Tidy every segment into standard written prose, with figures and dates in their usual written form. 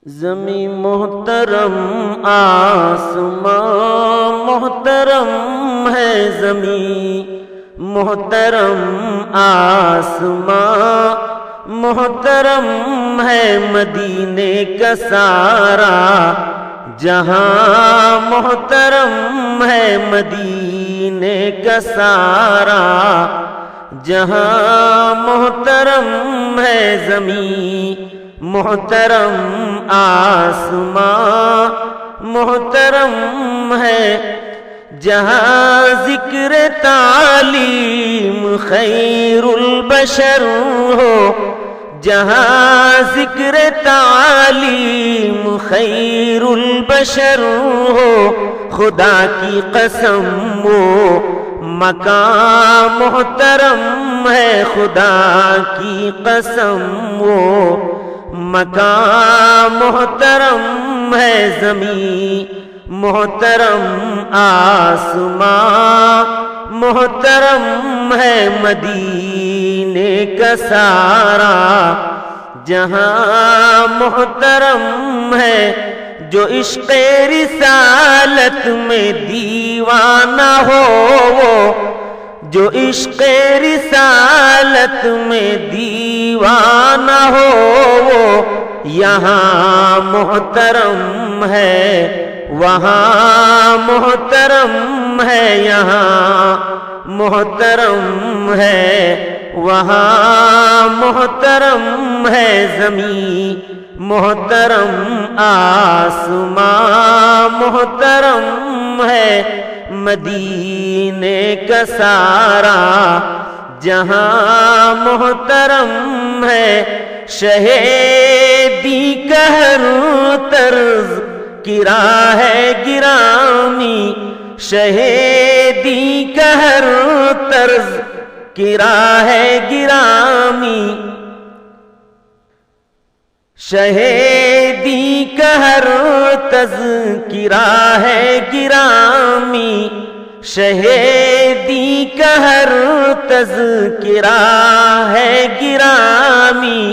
زمین محترم آسمان محترم ہے، زمین محترم آسمان محترم ہے، مدینے کا سارا جہاں محترم ہے، مدینے کا سارا جہاں محترم ہے، زمین محترم آسمان محترم ہے، جہاں ذکر تعلیم خیر البشر ہو، جہاں ذکر تعلیم خیر البشر ہو، خدا کی قسم وہ مقام محترم ہے، خدا کی قسم وہ مقام محترم ہے، زمین محترم آسمان محترم ہے، مدینے کا سارا جہاں محترم ہے، جو عشق رسالت میں دیوانہ ہو، وہ جو عشق رسالت میں دیوانہ ہو، وہ یہاں محترم ہے، وہاں محترم ہے، یہاں محترم ہے، وہاں محترم ہے، زمین محترم آسمان محترم ہے، مدینے کا سارا جہاں محترم ہے، شہیدی کا ہر طرز گرا ہے گرامی، شہیدی کا ہر طرز گرا ہے گرامی، شہیدی کا ہر تذکرہ ہے گرامی، شہیدی کا ہر تذکرہ ہے گرامی،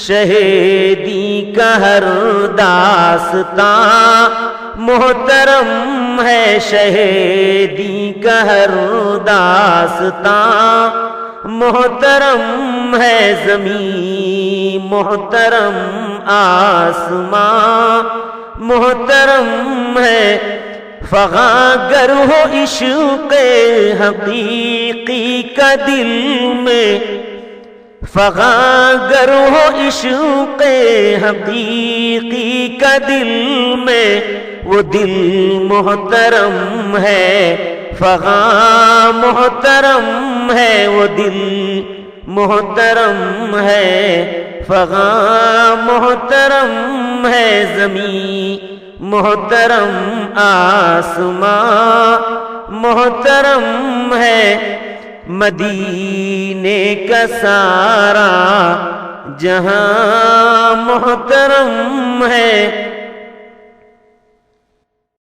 شہیدی کا ہر داستان محترم ہے، شہیدی کا ہر داستان محترم ہے، زمین محترم آسمان محترم ہے، فغاں گر ہو عشق حقیقی کا دل میں، فغاں گر ہو عشق حقیقی کا دل میں، وہ دل محترم ہے، فغاں محترم ہے، وہ دل محترم ہے، فغاں محترم ہے، زمین محترم آسمان محترم ہے، مدینے کا سارا جہاں محترم ہے،